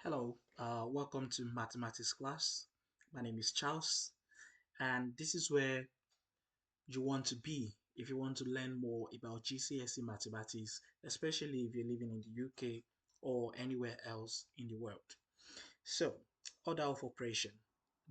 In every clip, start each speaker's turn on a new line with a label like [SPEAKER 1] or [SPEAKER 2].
[SPEAKER 1] Hello, welcome to mathematics class. My name is Charles, and this is where you want to be if you want to learn more about GCSE mathematics, especially if you're living in the UK or anywhere else in the world. So, order of operation.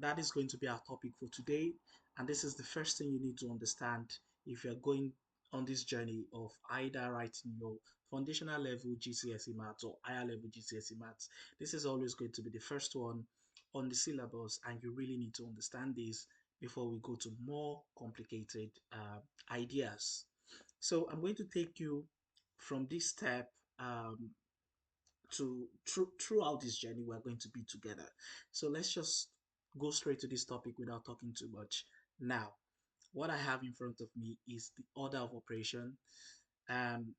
[SPEAKER 1] That is going to be our topic for today, and this is the first thing you need to understand if you're going on this journey of either writing your foundational level GCSE maths or higher level GCSE maths. This is always going to be the first one on the syllabus, and you really need to understand this before we go to more complicated ideas. So, I'm going to take you from this step throughout this journey we're going to be together. So let's just go straight to this topic without talking too much. Now, what I have in front of me is the order of operation. And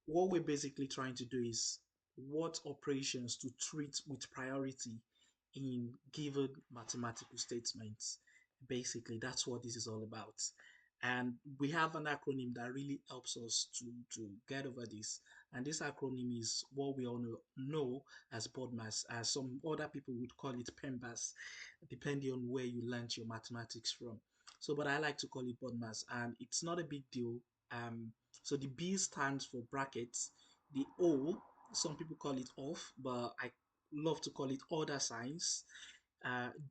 [SPEAKER 1] what we're basically trying to do is what operations to treat with priority in given mathematical statements. Basically, that's what this is all about. And we have an acronym that really helps us to get over this. And this acronym is what we all know as BODMAS, as some other people would call it PEMBAS, depending on where you learned your mathematics from. So, but I like to call it BODMAS, and it's not a big deal. So the B stands for brackets. The O, some people call it off, but I love to call it order signs.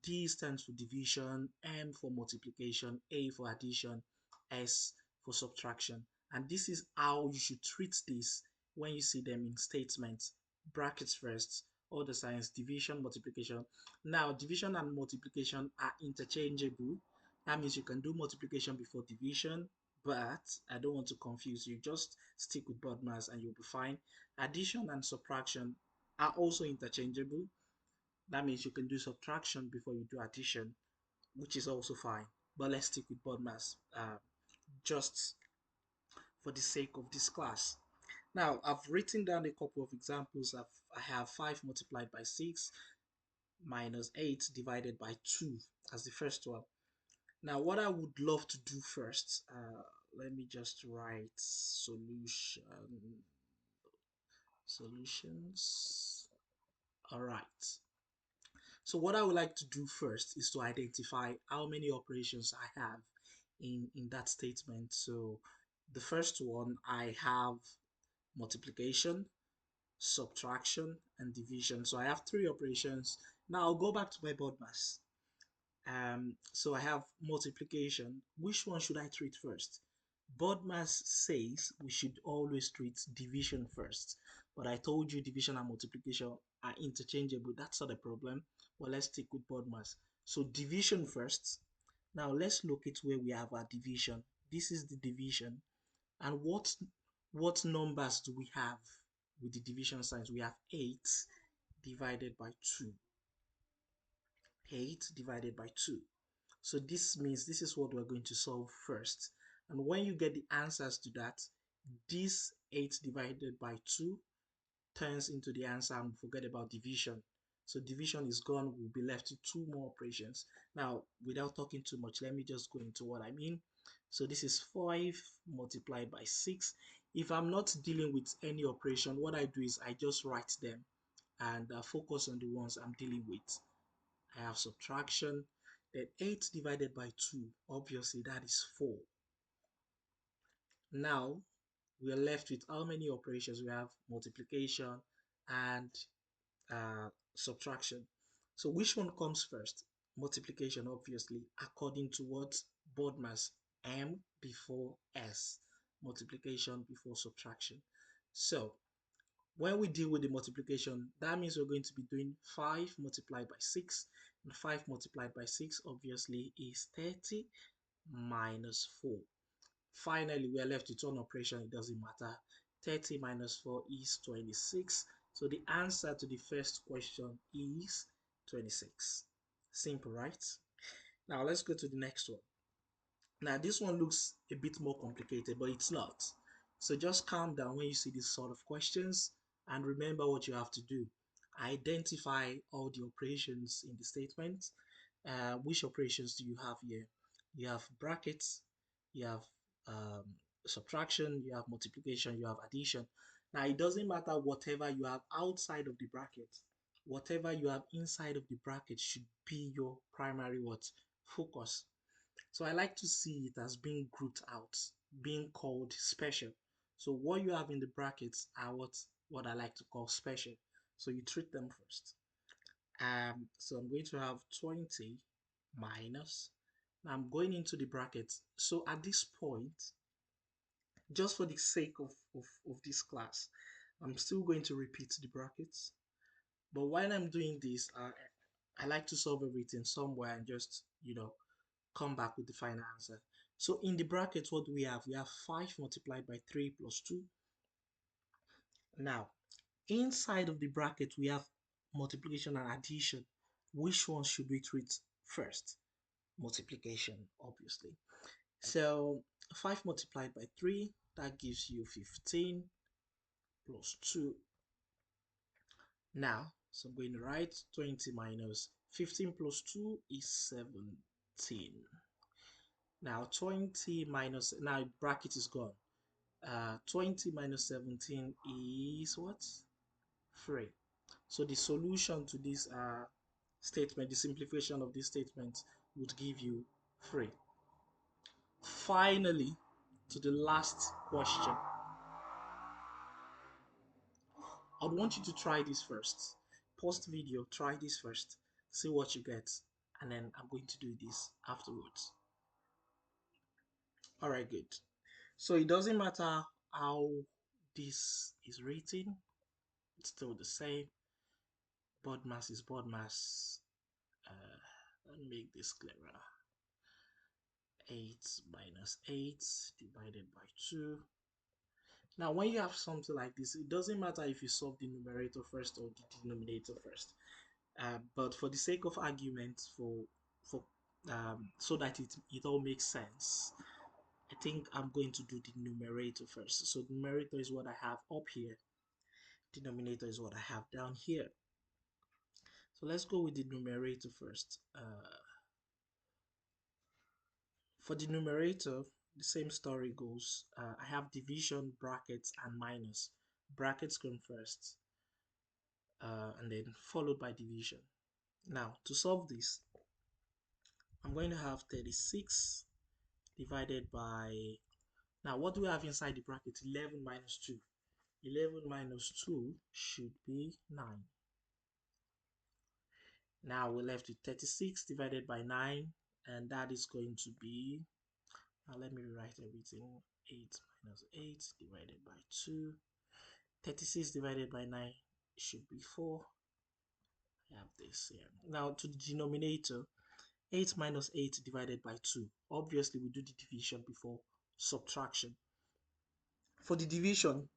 [SPEAKER 1] D stands for division, M for multiplication, A for addition, S for subtraction. And this is how you should treat this when you see them in statements. Brackets first, order signs, division, multiplication. Now, division and multiplication are interchangeable. That means you can do multiplication before division, but I don't want to confuse you. Just stick with BODMAS and you'll be fine. Addition and subtraction are also interchangeable. That means you can do subtraction before you do addition, which is also fine. But let's stick with BODMAS just for the sake of this class. Now, I've written down a couple of examples. I have 5 multiplied by 6 minus 8 divided by 2 as the first one. Now, what I would love to do first, let me just write solutions. All right. So what I would like to do first is to identify how many operations I have in that statement. So the first one, I have multiplication, subtraction, and division. So I have 3 operations. Now I'll go back to my board mass. So I have multiplication. Which one should I treat first? BODMAS says we should always treat division first, but I told you division and multiplication are interchangeable. That's not a problem. Well, let's stick with BODMAS. So division first. Now let's locate where we have our division. This is the division. And what numbers do we have with the division signs? We have 8 divided by 2. 8 divided by 2. So this means this is what we're going to solve first. And when you get the answers to that, this 8 divided by 2 turns into the answer, and forget about division. So division is gone, we'll be left with 2 more operations. Now, without talking too much, let me just go into what I mean. So this is 5 multiplied by 6. If I'm not dealing with any operation, what I do is I just write them and focus on the ones I'm dealing with. I have subtraction, then 8 divided by 2, obviously that is 4. Now we are left with how many operations? We have multiplication and subtraction. So which one comes first? Multiplication, obviously, according to what BODMAS, M before S, multiplication before subtraction. So when we deal with the multiplication, that means we're going to be doing 5 multiplied by 6. And 5 multiplied by 6 obviously is 30 minus 4. Finally, we are left with one operation, it doesn't matter. 30 minus 4 is 26. So the answer to the first question is 26. Simple, right? Now let's go to the next one. Now this one looks a bit more complicated, but it's not. So just calm down when you see these sort of questions and remember what you have to do. Identify all the operations in the statement. Which operations do you have here? You have brackets, you have um, subtraction, you have multiplication, you have addition. Now it doesn't matter whatever you have outside of the bracket. whatever you have inside of the bracket should be your primary what focus. So I like to see it as being grouped out, being called special. So what you have in the brackets are what I like to call special. So you treat them first. So I'm going to have 20 minus. Now I'm going into the brackets. So at this point, just for the sake of this class, I'm still going to repeat the brackets. But while I'm doing this, I like to solve everything somewhere and just, come back with the final answer. So in the brackets, what do we have? We have 5 multiplied by 3 plus 2. Now, inside of the bracket, we have multiplication and addition. Which one should we treat first? Multiplication, obviously. So 5 multiplied by 3, that gives you 15 plus 2. Now, so I'm going to write 20 minus 15 plus 2 is 17. Now 20 minus, now bracket is gone. 20 minus 17 is what? 3. So the solution to this statement, the simplification of this statement would give you 3. Finally, to the last question. I'd want you to try this first. Post video, try this first. See what you get. And then I'm going to do this afterwards. Alright, good. So it doesn't matter how this is written. It's still the same. BODMAS is BODMAS. Let me make this clearer. 8 minus 8 divided by 2. Now, when you have something like this, it doesn't matter if you solve the numerator first or the denominator first. But for the sake of argument, for so that it all makes sense, I think I'm going to do the numerator first. So the numerator is what I have up here. Denominator is what I have down here. So let's go with the numerator first. For the numerator, the same story goes. I have division, brackets, and minus. Brackets come first, and then followed by division. Now, to solve this, I'm going to have 36 divided by, now what do we have inside the bracket? 11 minus 2. 11 minus 2 should be 9. Now we're left with 36 divided by 9, and that is going to be, now let me rewrite everything. 8 minus 8 divided by 2. 36 divided by 9 should be 4. I have this here. Now to the denominator, 8 minus 8 divided by 2. Obviously, we do the division before subtraction. For the division,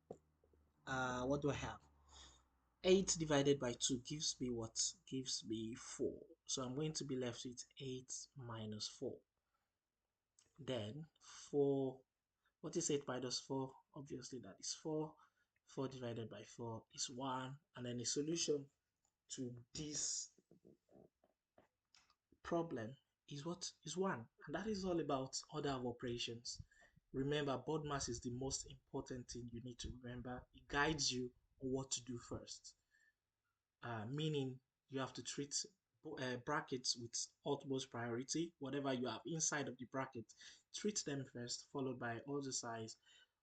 [SPEAKER 1] what do I have? 8 divided by 2 gives me what? Gives me 4. So I'm going to be left with 8 minus 4. Then 4, what is 8 minus 4? Obviously that is 4. 4 divided by 4 is 1. And then the solution to this problem is what? Is 1. And that is all about order of operations. Remember, BODMAS is the most important thing you need to remember. It guides you on what to do first. Meaning you have to treat brackets with utmost priority. Whatever you have inside of the bracket, treat them first, followed by other sides,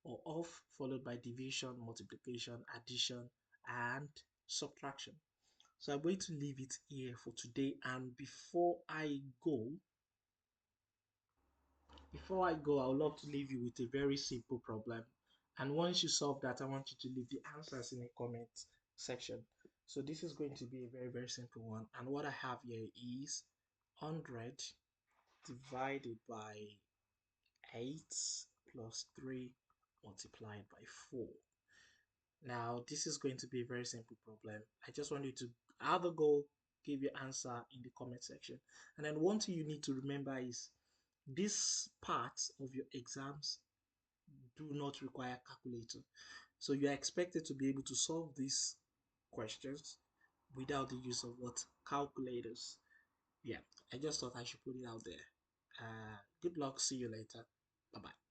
[SPEAKER 1] or off, followed by division, multiplication, addition, and subtraction. So I'm going to leave it here for today. And before I go, I would love to leave you with a very simple problem. And once you solve that, I want you to leave the answers in the comment section. So this is going to be a very, very simple one. And what I have here is 100 divided by 8 plus 3 multiplied by 4. Now, this is going to be a very simple problem. I just want you to have a go, give your answer in the comment section. And then one thing you need to remember is this part of your exams do not require calculator. So you are expected to be able to solve these questions without the use of what? Calculators. Yeah, I just thought I should put it out there. Good luck. See you later. Bye bye.